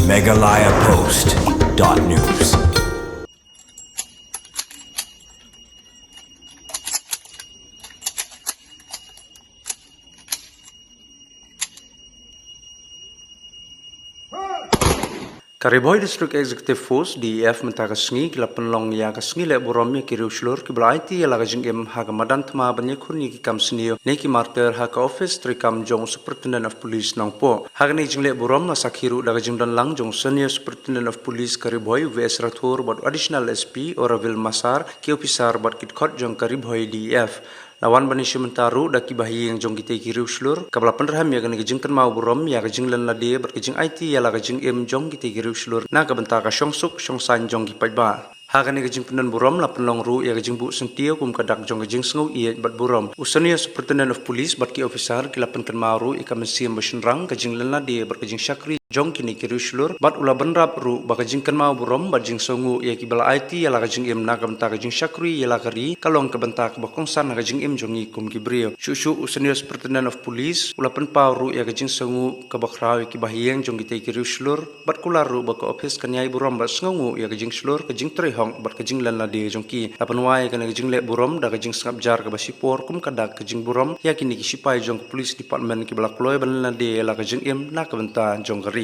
MeghalayaPost.news. Ri Bhoi District Executive Force DEF mentakasngi kilapan long ya kasngi le burom ya kiri uslur kibla aiti ya laga jingim haga madan tma banye kurni ki kam snio ne ki martyr haga office trikam jong superintendent of police nang po haga ne jingle burom na sakhiru daga jingdan lang jong senior superintendent of police Ri Bhoi VS Rathor bot additional SP Oravil Masar ki officer bot kitkot jong Ri Bhoi DEF lawan bani simentaru daki bahi yang jong kita kiri uslur kabla penraham ya gani jingkan mau burom ya jinglan lade berkejing IT ya laga jing jong kita kiri uslur na kabenta ka syongsuk syongsan jong ki pajba hagan ni gajing penan burom la penlong ru ya gajing bu sentio kum kadak jong gajing sngu iet bat burom usania superintendent of police bat ki officer kilapan kan maru ikamasiam basinrang gajing lana de berkejing shakri jong kini kiri uslur bat ula benrap ru bagajing kan mau burom bat jing songu ya ki bala IT ya la gajing na kabenta gajing shakri ya la kari kalong kabenta ka bakongsan na gajing jongi kum ki brio shushu usania superintendent of police ula pen ru ya gajing songu ka bakraw ki bahiyang jong ki kiri uslur bat kularu bak office kan yai burom bat sngu ya gajing slur gajing tri hong bat kajing lan la de jongki lapan wai kana kajing le burom da kajing sngap jar ka basipor kum kadak kajing burom ya kini ki sipai jong police department ki balak loy ban la de la kajing na ka benta jong gari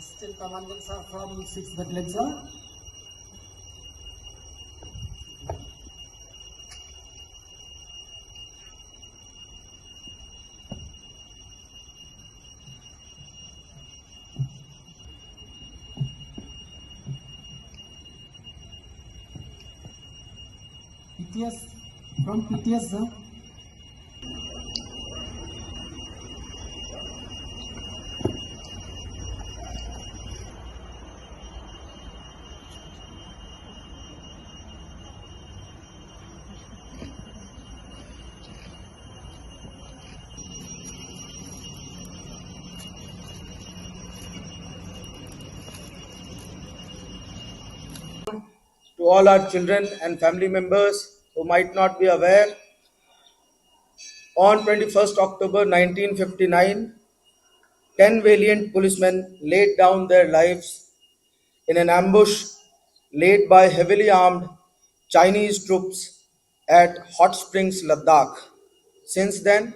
Still commandant sir from 6th Battalion sir. PTS from PTS sir. To all our children and family members who might not be aware, on 21st October 1959, 10 valiant policemen laid down their lives in an ambush laid by heavily armed Chinese troops at Hot Springs, Ladakh. Since then,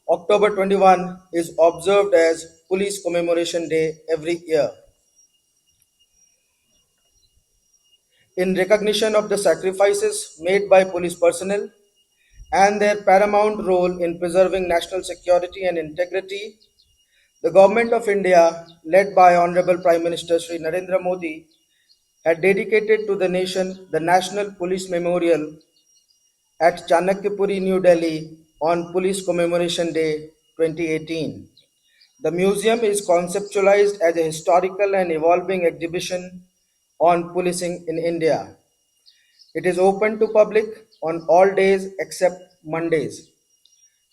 October 21 is observed as Police Commemoration Day every year. In recognition of the sacrifices made by police personnel and their paramount role in preserving national security and integrity, the Government of India, led by Honorable Prime Minister Shri Narendra Modi, had dedicated to the nation the National Police Memorial at Chanakyapuri, New Delhi on Police Commemoration Day 2018. The museum is conceptualized as a historical and evolving exhibition on policing in India. It is open to public on all days except Mondays.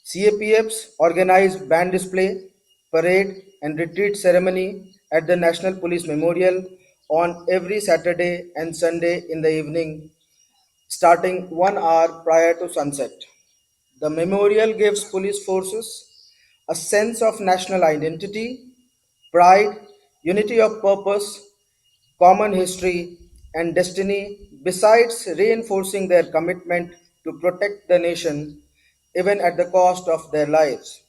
CAPFs organize band display, parade and retreat ceremony at the National Police Memorial on every Saturday and Sunday in the evening, starting 1 hour prior to sunset. The memorial gives police forces a sense of national identity, pride, unity of purpose, common history, and destiny, besides reinforcing their commitment to protect the nation even at the cost of their lives.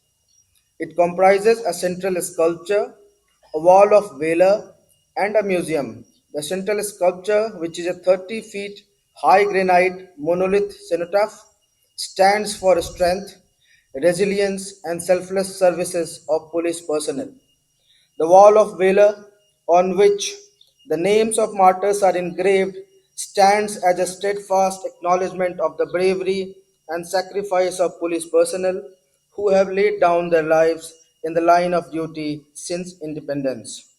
It comprises a central sculpture, a wall of valor, and a museum. The central sculpture, which is a 30 feet high granite monolith cenotaph, stands for strength, resilience, and selfless services of police personnel. The wall of valor, on which the names of martyrs are engraved, stands as a steadfast acknowledgement of the bravery and sacrifice of police personnel who have laid down their lives in the line of duty since independence.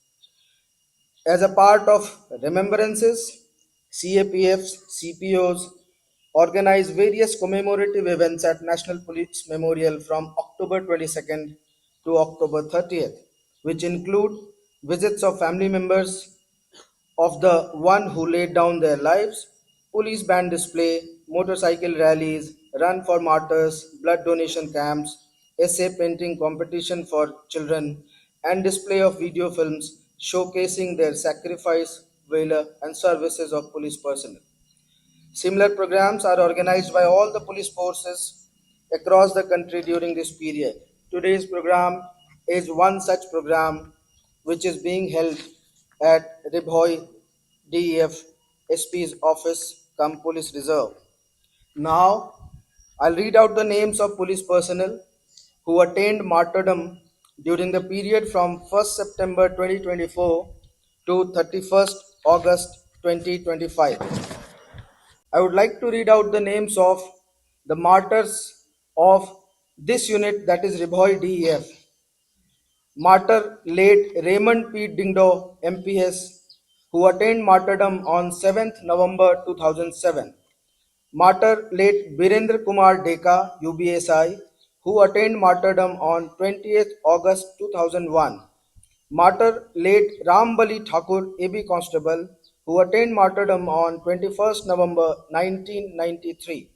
As a part of remembrances, CAPFs, CPOs organize various commemorative events at National Police Memorial from October 22nd to October 30th, which include visits of family members of the one who laid down their lives, police band display, motorcycle rallies, run for martyrs, blood donation camps, essay painting competition for children, and display of video films showcasing their sacrifice, valor, and services of police personnel. Similar programs are organized by all the police forces across the country during this period. Today's program is one such program which is being held at Ribhoi DEF SP's office come police reserve. Now I'll read out the names of police personnel who attained martyrdom during the period from 1st September 2024 to 31st August 2025. I would like to read out the names of the martyrs of this unit, that is Ribhoi DEF. Martyr late Raymond P. Dingdo, MPS, who attained martyrdom on 7th November 2007. Martyr late Birendra Kumar Deka, UBSI, who attained martyrdom on 20th August 2001. Martyr late Rambali Thakur, AB Constable, who attained martyrdom on 21st November 1993.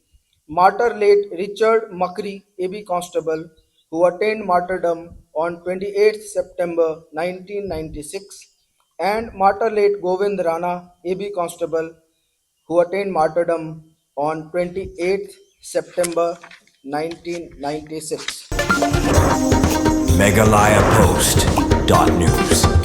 Martyr late Richard Makri, AB Constable, who attained martyrdom on 28th September 1996. And Martyr late Govind Rana, AB Constable, who attained martyrdom on 28th September 1996. MeghalayaPost.news.